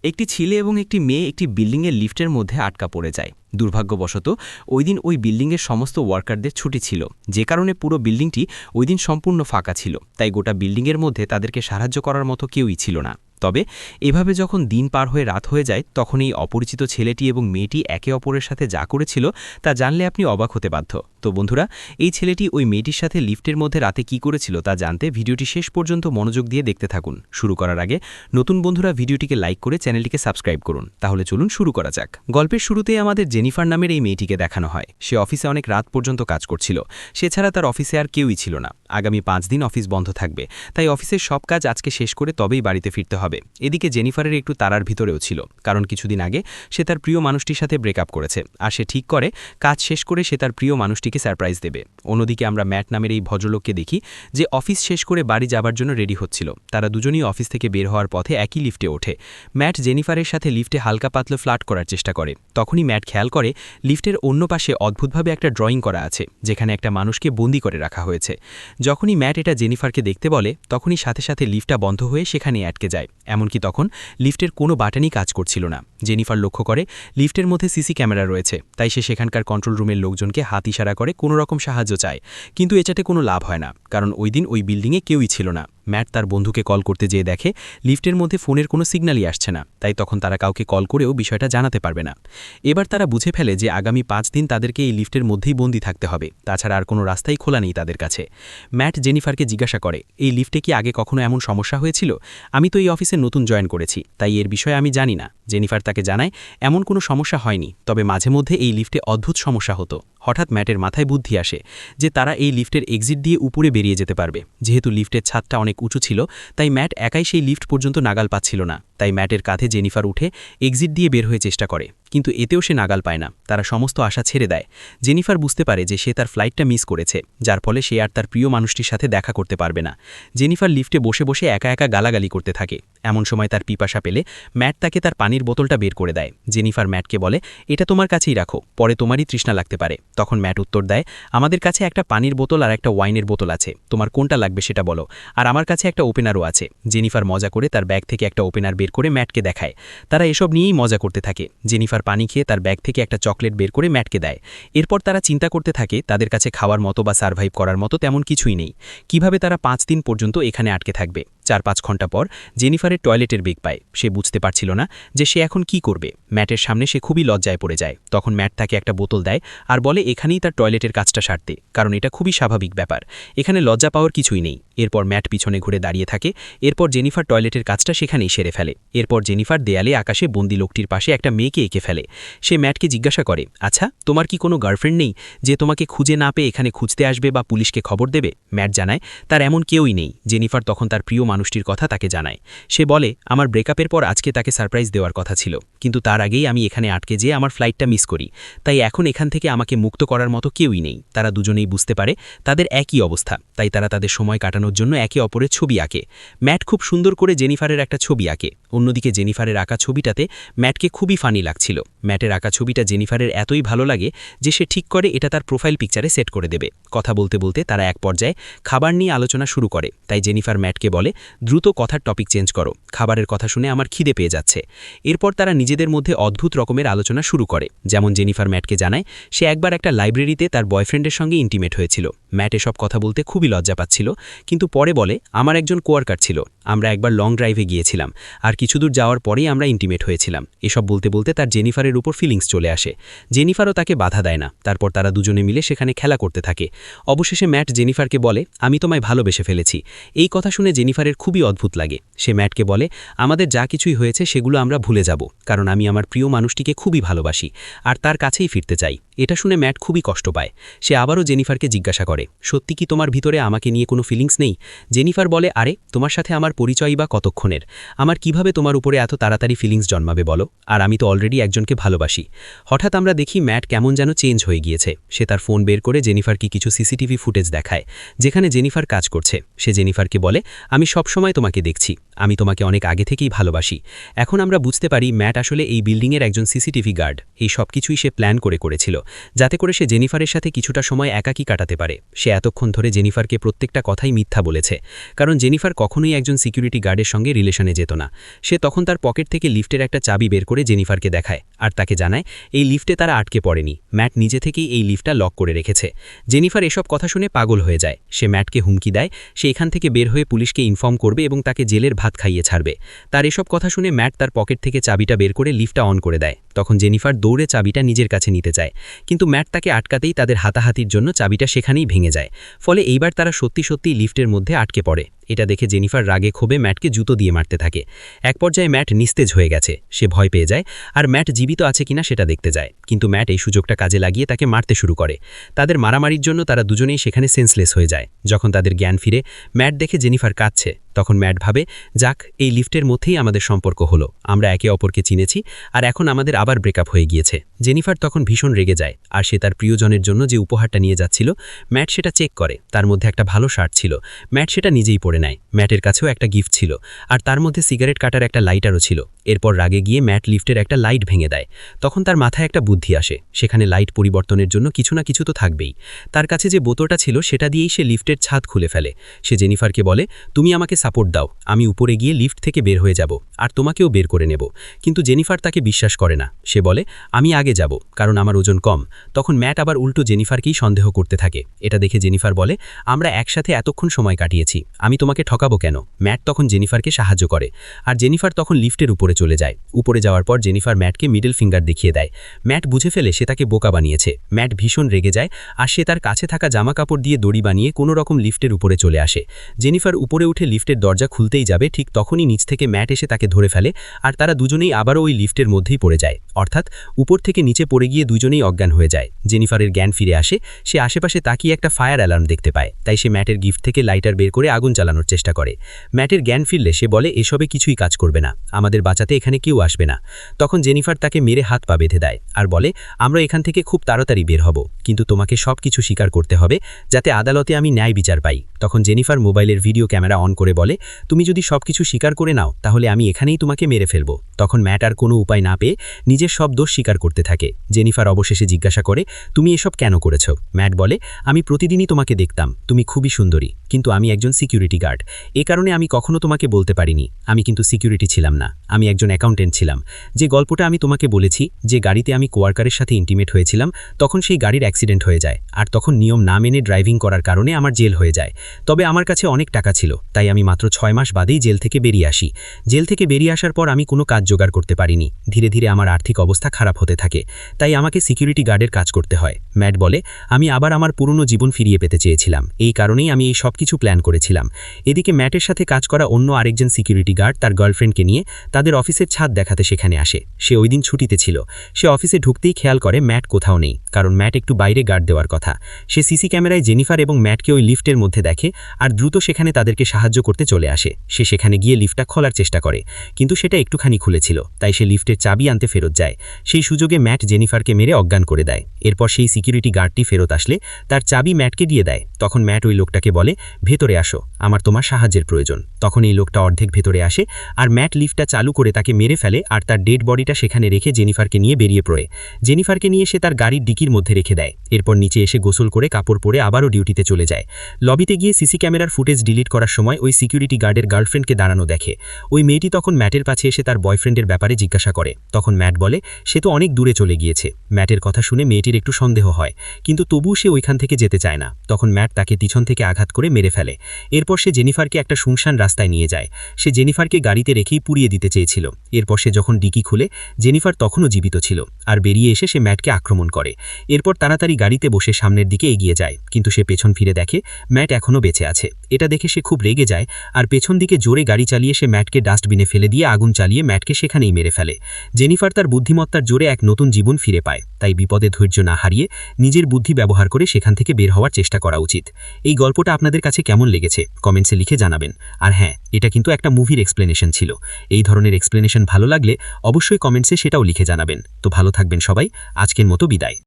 একটি ছেলে এবং একটি মেয়ে একটি বিল্ডিংয়ের লিফটের মধ্যে আটকা পড়ে যায়। দুর্ভাগ্যবশত ওই দিন ওই বিল্ডিংয়ের সমস্ত ওয়ার্কারদের ছুটি ছিল, যে কারণে পুরো বিল্ডিংটি ওই দিন সম্পূর্ণ ফাঁকা ছিল। তাই গোটা বিল্ডিংয়ের মধ্যে তাদেরকে সাহায্য করার মতো কেউই ছিল না। তবে এভাবে যখন দিন পার হয়ে রাত হয়ে যায়, তখন এই অপরিচিত ছেলেটি এবং মেয়েটি একে অপরের সাথে যা করেছিল তা জানলে আপনি অবাক হতে বাধ্য। তো বন্ধুরা, এই ছেলেটি ওই মেয়েটির সাথে লিফটের মধ্যে রাতে কি করেছিল তা জানতে ভিডিওটি শেষ পর্যন্ত মনোযোগ দিয়ে দেখতে থাকুন। শুরু করার আগে নতুন বন্ধুরা ভিডিওটিকে লাইক করে চ্যানেলটিকে সাবস্ক্রাইব করুন। তাহলে চলুন শুরু করা যাক। গল্পের শুরুতেই আমাদের জেনিফার নামের এই মেয়েটিকে দেখানো হয়। সে অফিসে অনেক রাত পর্যন্ত কাজ করছিল। সে ছাড়া তার অফিসে আর কেউই ছিল না। আগামী 5 দিন অফিস বন্ধ থাকবে, তাই অফিসের সব কাজ আজকে শেষ করে তবেই বাড়িতে ফিরতে হবে। এদিকে জেনিফারের একটু তারার ভিতরেও ছিল, কারণ কিছুদিন আগে সে তার প্রিয় মানুষটির সাথে ব্রেকআপ করেছে, আর সে ঠিক করে কাজ শেষ করে সে তার প্রিয় মানুষটিকে সারপ্রাইজ দেবে। অন্যদিকে আমরা ম্যাট নামের এই ভদ্রলোককে দেখি, যে অফিস শেষ করে বাড়ি যাবার জন্য রেডি হচ্ছিল। তারা দুজনেই অফিস থেকে বের হওয়ার পথে একই লিফটে ওঠে। ম্যাট জেনিফারের সাথে লিফটে হালকা পাতলা ফ্লার্ট করার চেষ্টা করে। তখনই ম্যাট খেয়াল করে লিফটের অন্য পাশে অদ্ভুতভাবে একটা ড্রয়িং করা আছে, যেখানে একটা মানুষকে বন্দি করে রাখা হয়েছে। যখনই ম্যাট এটা জেনিফারকে দেখতে বলে, তখনই সাথে সাথে লিফটটা বন্ধ হয়ে সেখানেই আটকে যায়। এমনকি তখন লিফটের কোনো বাটনই কাজ করছিল না। জেনিফার লক্ষ্য করে লিফটের মধ্যে সিসি ক্যামেরা রয়েছে, তাই সে সেখানকার কন্ট্রোল রুমের লোকজনকে হাত ইশারা করে কোনো রকম সাহায্য চায়। কিন্তু এটাতে কোনো লাভ হয় না, কারণ ওই দিন ওই বিল্ডিংয়ে কেউই ছিল না। ম্যাট তার বন্ধুকে কল করতে যেয়ে দেখে লিফটের মধ্যে ফোনের কোনো সিগন্যালই আসছে না, তাই তখন তারা কাউকে কল করেও বিষয়টা জানাতে পারবে না। এবার তারা বুঝে ফেলে যে আগামী 5 দিন তাদেরকে এই লিফটের মধ্যেই বন্দী থাকতে হবে, তাছাড়া আর কোনো রাস্তাই খোলা নেই তাদের কাছে। ম্যাট জেনিফারকে জিজ্ঞাসা করে, এই লিফটে কি আগে কখনো এমন সমস্যা হয়েছিল? আমি তো এই অফিসে নতুন জয়েন করেছি, তাই এর বিষয়ে আমি জানি না। জেনিফার তাকে জানায় এমন কোনো সমস্যা হয়নি, তবে মাঝে মধ্যে এই লিফটে অদ্ভুত সমস্যা হতো। হঠাৎ ম্যাটের মাথায় বুদ্ধি আসে যে তারা এই লিফটের এক্সিট দিয়ে উপরে বেরিয়ে যেতে পারবে। যেহেতু লিফটের ছাদটা অনেক উঁচু ছিল, তাই ম্যাট একাই সেই লিফট পর্যন্ত নাগাল পাচ্ছিল না। তাই ম্যাটের কাঁধে জেনিফার উঠে এক্সিট দিয়ে বের হয়ে চেষ্টা করে, কিন্তু এতেও সে নাগাল পায় না। তারা সমস্ত আশা ছেড়ে দেয়। জেনিফার বুঝতে পারে যে সে তার ফ্লাইটটা মিস করেছে, যার ফলে সে আর তার প্রিয় মানুষটির সাথে দেখা করতে পারবে না। জেনিফার লিফটে বসে বসে একা একা গালাগালি করতে থাকে। এমন সময় তার পিপাসা পেলে ম্যাট তাকে তার পানির বোতলটা বের করে দেয়। জেনিফার ম্যাটকে বলে, এটা তোমার কাছেই রাখো, পরে তোমারই তৃষ্ণা লাগতে পারে। তখন ম্যাট উত্তর দেয়, আমাদের কাছে একটা পানির বোতল আর একটা ওয়াইনের বোতল আছে, তোমার কোনটা লাগবে সেটা বলো, আর আমার কাছে একটা ওপেনারও আছে। জেনিফার মজা করে তার ব্যাগ থেকে একটা ওপেনার বের করে ম্যাটকে দেখায়। তারা এসব নিয়েই মজা করতে থাকে। জেনিফার পানি খেয়ে তার ব্যাগ থেকে একটা চকলেট বের করে ম্যাটকে দেয়। এরপর তারা চিন্তা করতে থাকে তাদের কাছে খাওয়ার মতো বা সার্ভাইভ করার মতো তেমন কিছুই নেই। কিভাবে তারা 5 দিন পর্যন্ত এখানে আটকে থাকবে? 4-5 ঘন্টা পর জেনিফারের টয়লেটের বেগ পায়। সে বুঝতে পারছিল না যে সে এখন কি করবে। ম্যাটের সামনে সে খুবই লজ্জায় পড়ে যায়। তখন ম্যাট তাকে একটা বোতল দেয় আর বলে এখানেই তার টয়লেটের কাজটা সারতে, কারণ এটা খুবই স্বাভাবিক ব্যাপার, এখানে লজ্জা পাওয়ার কিছুই নেই। এরপর ম্যাট পিছনে ঘুরে দাঁড়িয়ে থাকে। এরপর জেনিফার টয়লেটের কাজটা সেখানেই সেরে ফেলে। এরপর জেনিফার দেয়ালে আকাশে বন্দি লোকটির পাশে একটা মেয়েকে এঁকে ফেলে। সে ম্যাটকে জিজ্ঞাসা করে, আচ্ছা তোমার কি কোনো গার্লফ্রেন্ড নেই যে তোমাকে খুঁজে না পেয়ে এখানে খুঁজতে আসবে বা পুলিশকে খবর দেবে? ম্যাট জানায় তার এমন কেউই নেই। জেনিফার তখন তার প্রিয় মানুষটির কথা তাকে জানায়। সে বলে, আমার ব্রেকআপের পর আজকে তাকে সারপ্রাইজ দেওয়ার কথা ছিল, কিন্তু তার আগেই আমি এখানে আটকে যেয়ে আমার ফ্লাইটটা মিস করি, তাই এখন এখান থেকে আমাকে মুক্ত করার মতো কেউই নেই। তারা দুজনেই বুঝতে পারে তাদের একই অবস্থা, তাই তারা তাদের সময় কাটানোর জন্য একে অপরের ছবি আঁকে। ম্যাট খুব সুন্দর করে জেনিফারের একটা ছবি আঁকে। অন্যদিকে জেনিফারের আঁকা ছবিটাতে ম্যাটকে খুবই ফানি লাগছিল। ম্যাটের আঁকা ছবিটা জেনিফারের এতই ভালো লাগে যে সে ঠিক করে এটা তার প্রোফাইল পিকচারে সেট করে দেবে। কথা বলতে বলতে তারা এক পর্যায়ে খাবার নিয়ে আলোচনা শুরু করে। তাই জেনিফার ম্যাটকে বলে, দ্রুত কথার টপিক চেঞ্জ করো, খাবারের কথা শুনে আমার খিদে পেয়ে যাচ্ছে। এরপর তারা নিজেদের মধ্যে অদ্ভুত রকমের আলোচনা শুরু করে। যেমন জেনিফার ম্যাটকে জানায় সে একবার একটা লাইব্রেরিতে তার বয়ফ্রেন্ডের সঙ্গে ইন্টিমেট হয়েছিল। ম্যাট এসব কথা বলতে খুবই লজ্জা পাচ্ছিল, কিন্তু পরে বলে, আমার একজন কোয়ার্কার ছিল, আমরা একবার লং ড্রাইভে গিয়েছিলাম, আর কিছুদূর যাওয়ার পরেই আমরা ইন্টিমেট হয়েছিলাম। এসব বলতে বলতে তার জেনিফারের উপর ফিলিংস চলে আসে। জেনিফারও তাকে বাধা দেয় না। তারপর তারা দুজনে মিলে সেখানে খেলা করতে থাকে। অবশেষে ম্যাট জেনিফারকে বলে, আমি তোমায় ভালোবেসে ফেলেছি। এই কথা শুনে জেনিফারের খুবই অদ্ভুত লাগে। সে ম্যাটকে বলে, আমাদের যা কিছুই হয়েছে সেগুলো আমরা ভুলে যাব, কারণ আমি আমার প্রিয় মানুষটিকে খুবই ভালোবাসি আর তার কাছেই ফিরতে চাই। এটা শুনে ম্যাট খুবই কষ্ট পায়। সে আবারও জেনিফারকে জিজ্ঞাসা করে, সত্যি কি তোমার ভিতরে আমাকে নিয়ে কোনো ফিলিংস নেই? জেনিফার বলে, আরে তোমার সাথে আমার পরিচয়ই বা কতক্ষণের, আমার কিভাবে তোমার উপরে এত তাড়াতাড়ি ফিলিংস জন্মাবে বলো, আর আমি তো অলরেডি একজনকে ভালোবাসি। হঠাৎ আমরা দেখি ম্যাট কেমন যেন চেঞ্জ হয়ে গিয়েছে। সে তার ফোন বের করে জেনিফারকে কিছু সিসিটিভি ফুটেজ দেখায়, যেখানে জেনিফার কাজ করছে। সে জেনিফারকে বলে, আমি সবসময় তোমাকে দেখছি, আমি তোমাকে অনেক আগে থেকেই ভালোবাসি। এখন আমরা বুঝতে পারি ম্যাট আসলে এই বিল্ডিংয়ের একজন সিসিটিভি গার্ড। এই সব কিছুই সে প্ল্যান করেছিল, যাতে করে সে জেনিফারের সাথে কিছুটা সময় একাকী কাটাতে পারে। সে এতক্ষণ ধরে জেনিফারকে প্রত্যেকটা কথাই মিথ্যা বলেছে, কারণ জেনিফার কখনোই একজন সিকিউরিটি গার্ডের সঙ্গে রিলেশনে যেত না। সে তখন তার পকেট থেকে লিফটের একটা চাবি বের করে জেনিফারকে দেখায় আর তাকে জানায় এই লিফটে তারা আটকে পড়েনি, ম্যাট নিজে থেকেই এই লিফটটা লক করে রেখেছে। জেনিফার এসব কথা শুনে পাগল হয়ে যায়। সে ম্যাটকে হুমকি দেয় সে এখান থেকে বের হয়ে পুলিশকে ইনফর্ম করবে এবং তাকে জেলের ভাত খাইয়ে ছাড়বে। তার এসব কথা শুনে ম্যাট তার পকেট থেকে চাবিটা বের করে লিফটটা অন করে দেয়। তখন জেনিফার দৌড়ে চাবিটা নিজের কাছে নিতে চায়, কিন্তু ম্যাট তাকে আটকাতেই তাদের হাতাহাতির জন্য চাবিটা সেখানেই ভেঙে যায়। ফলে এইবার তারা সত্যি সত্যিই লিফটের মধ্যে আটকে পড়ে। এটা দেখে জেনিফার রাগে ক্ষোভে ম্যাটকে জুতো দিয়ে মারতে থাকে। এক পর্যায়ে ম্যাট নিস্তেজ হয়ে গেছে, সে ভয় পেয়ে যায় আর ম্যাট জীবিত আছে কিনা সেটা দেখতে যায়। কিন্তু ম্যাট এই সুযোগটা কাজে লাগিয়ে তাকে মারতে শুরু করে। তাদের মারামারির জন্য তারা দুজনেই সেখানে সেন্সলেস হয়ে যায়। যখন তাদের জ্ঞান ফিরে ম্যাট দেখে জেনিফার কাঁদছে, তখন ম্যাট ভাবে যাক এই লিফটের মধ্যেই আমাদের সম্পর্ক হলো, আমরা একে অপরকে চিনেছি আর এখন আমাদের আবার ব্রেকআপ হয়ে গিয়েছে। জেনিফার তখন ভীষণ রেগে যায় আর সে তার প্রিয়জনের জন্য যে উপহারটা নিয়ে যাচ্ছিল ম্যাট সেটা চেক করে। তার মধ্যে একটা ভালো শার্ট ছিল, ম্যাট সেটা নিজেই পরে নেয়। ম্যাটের কাছেও একটা গিফট ছিল আর তার মধ্যে সিগারেট কাটার একটা লাইটারও ছিল। এরপর রাগে গিয়ে ম্যাট লিফটের একটা লাইট ভেঙে দেয়। তখন তার মাথায় একটা বুদ্ধি আসে, সেখানে লাইট পরিবর্তনের জন্য কিছু না কিছু তো থাকবেই। তার কাছে যে বোতলটা ছিল সেটা দিয়েই সে লিফটের ছাদ খুলে ফেলে। সে জেনিফারকে বলে তুমি আমাকে সাপোর্ট দাও, আমি উপরে গিয়ে লিফট থেকে বের হয়ে যাব আর তোমাকেও বের করে নেব। কিন্তু জেনিফার তাকে বিশ্বাস করে না। সে বলে আমি আগে যাব কারণ আমার ওজন কম। তখন ম্যাট আবার উল্টো জেনিফারকেই সন্দেহ করতে থাকে। এটা দেখে জেনিফার বলে আমরা একসাথে এতক্ষণ সময় কাটিয়েছি, আমি তোমাকে ঠকাবো কেন। ম্যাট তখন জেনিফারকে সাহায্য করে আর জেনিফার তখন লিফটের উপরে চলে যায়। উপরে যাওয়ার পর জেনিফার ম্যাটকে মিডল ফিঙ্গার দেখিয়ে দেয়। ম্যাট বুঝে ফেলে সে তাকে বোকা বানিয়েছে। ম্যাট ভীষণ রেগে যায় আর সে তার কাছে থাকা জামা কাপড় দিয়ে দড়ি বানিয়ে কোনো রকম লিফটের উপরে চলে আসে। জেনিফার উপরে উঠে লিফটের দরজা খুলতেই যাবে, ঠিক তখনই নিচ থেকে ম্যাট এসে তাকে ধরে ফেলে আর তারা দুজনেই আবারও ওই লিফটের মধ্যেই পড়ে যায়। অর্থাৎ উপর থেকে নিচে পড়ে গিয়ে দুজনেই অজ্ঞান হয়ে যায়। জেনিফারের জ্ঞান ফিরে আসে, সে আশেপাশে তাকিয়ে একটা ফায়ার অ্যালার্ম দেখতে পায়। তাই সে ম্যাটের গিফট থেকে লাইটার বের করে আগুন চালানোর চেষ্টা করে। ম্যাটের জ্ঞান ফিরলে সে বলে এসবে কিছুই কাজ করবে না, আমাদের বাঁচাতে এখানে কেউ আসবে না। তখন জেনিফার তাকে মেরে হাত পা বেঁধে দেয় আর বলে আমরা এখান থেকে খুব তাড়াতাড়ি বের হব, কিন্তু তোমাকে সব কিছু স্বীকার করতে হবে যাতে আদালতে আমি ন্যায় বিচার পাই। তখন জেনিফার মোবাইলের ভিডিও ক্যামেরা অন করে বলে তুমি যদি সবকিছু স্বীকার করে নাও তাহলে আমি এখানেই তোমাকে মেরে ফেলব। তখন ম্যাট আর কোনো উপায় না পেয়ে নিজের সব দোষ স্বীকার করতে থাকে। জেনিফার অবশেষে জিজ্ঞাসা করে তুমি এসব কেন করেছ। ম্যাট বলে আমি প্রতিদিনই তোমাকে দেখতাম, তুমি খুবই সুন্দরী, কিন্তু আমি একজন সিকিউরিটি গার্ড, এ কারণে আমি কখনো তোমাকে বলতে পারিনি আমি কিন্তু সিকিউরিটি ছিলাম না, আমি একজন অ্যাকাউন্টেন্ট ছিলাম। যে গল্পটা আমি তোমাকে বলেছি, যে গাড়িতে আমি কোয়ার্কারের সাথে ইন্টিমেট হয়েছিলাম, তখন সেই গাড়ির অ্যাক্সিডেন্ট হয়ে যায় আর তখন নিয়ম না মেনে ড্রাইভিং করার কারণে আমার জেল হয়ে যায়। তবে আমার কাছে অনেক টাকা ছিল, তাই আমি মাত্র 6 মাস বাদেই জেল থেকে বেরিয়ে আসি। জেল থেকে বেরিয়ে আসার পর আমি কোনো কাজ জোগাড় করতে পারিনি। ধীরে ধীরে আমার আর্থিক অবস্থা খারাপ হতে থাকে, তাই আমাকে সিকিউরিটি গার্ডের কাজ করতে হয়। ম্যাট বলে আমি আবার আমার পুরনো জীবন ফিরিয়ে পেতে চেয়েছিলাম, এই কারণেই আমি এই সব কিছু প্ল্যান করেছিলাম। এদিকে ম্যাটের সাথে কাজ করা অন্য আরেকজন সিকিউরিটি গার্ড তার গার্লফ্রেন্ডকে নিয়ে তাদের অফিসের ছাদ দেখাতে সেখানে আসে। সে ওই দিন ছুটিতে ছিল। সে অফিসে ঢুকতেই খেয়াল করে ম্যাট কোথাও নেই, কারণ ম্যাট একটু বাইরে গার্ড দেওয়ার কথা। সে সিসি ক্যামেরায় জেনিফার এবং ম্যাটকে ওই লিফটের মধ্যে দেখে আর দ্রুত সেখানে তাদেরকে সাহায্য করতে চলে আসে। সে সেখানে গিয়ে লিফটটা খোলার চেষ্টা করে, কিন্তু সেটা একটুখানি খুলেছিল, তাই সে লিফটের চাবি আনতে ফেরত যায়। সেই সুযোগে ম্যাট জেনিফারকে মেরে অজ্ঞান করে দেয়। এরপর সেই সিকিউরিটি গার্ডটি ফেরত আসলে তার চাবি ম্যাটকে দিয়ে দেয়। তখন ম্যাট ওই লোকটাকে বলে ভেতরে আসো, আমার তোমার সাহায্যের প্রয়োজন। তখন এই লোকটা অর্ধেক ভেতরে আসে আর ম্যাট লিফটটা চালু করে তাকে মেরে ফেলে আর তার ডেড বডিটা সেখানে রেখে জেনিফারকে নিয়ে বেরিয়ে পড়ে। জেনিফারকে নিয়ে সে তার গাড়ির ডিকির মধ্যে রেখে দেয়। এরপর নিচে এসে গোসল করে কাপড় পরে আবারও ডিউটিতে চলে যায়। লবিতে গিয়ে সিসি ক্যামেরার ফুটেজ ডিলিট করার সময় ওই সিকিউরিটি গার্ডের গার্লফ্রেন্ডকে দাঁড়ানো দেখে। ওই মেয়েটি তখন ম্যাটের কাছে এসে তার বয়ফ্রেন্ডের ব্যাপারে জিজ্ঞাসা করে। তখন ম্যাট বলে সে তো অনেক দূরে চলে গিয়েছে। ম্যাটের কথা শুনে মেয়েটির একটু সন্দেহ হয়, কিন্তু তবুও সে ওইখান থেকে যেতে চায় না। তখন ম্যাট তাকে পিছন থেকে আঘাত করে মেরে ফেলে। এরপর সে জেনিফারকে একটা শুনশান রাস্তায় নিয়ে যায়। সে জেনিফারকে গাড়িতে রেখেই পুড়িয়ে দিতে চেয়েছিল। এরপর সে যখন ডিকি খুলে জেনিফার তখনও জীবিত ছিল আর বেরিয়ে এসে সে ম্যাটকে আক্রমণ করে। এরপর তাড়াতাড়ি গাড়িতে বসে সামনের দিকে এগিয়ে যায়, কিন্তু সে পেছন ফিরে দেখে ম্যাট এখনও বেঁচে আছে। এটা দেখে সে খুব রেগে যায় আর পেছন দিকে জোরে গাড়ি চালিয়ে সে ম্যাটকে ডাস্টবিনে ফেলে দিয়ে আগুন চালিয়ে ম্যাটকে সেখানেই মেরে ফেলে। জেনিফার তার বুদ্ধিমত্তার জোরে এক নতুন জীবন ফিরে পায়, তাই বিপদে ধৈর্য না হারিয়ে নিজের বুদ্ধি ব্যবহার করে সেখান থেকে বের হওয়ার চেষ্টা করা উচিত। এই গল্পটা আপনাদের কাছে কেমন লেগেছে কমেন্টসে লিখে জানাবেন। আর হ্যাঁ, এটা কিন্তু একটা মুভির এক্সপ্লেনেশন ছিল। এই ধরনের এক্সপ্লেনেশন ভালো লাগলে অবশ্যই কমেন্টসে সেটাও লিখে জানাবেন। তো ভালো থাকবেন সবাই, আজকের মতো বিদায়।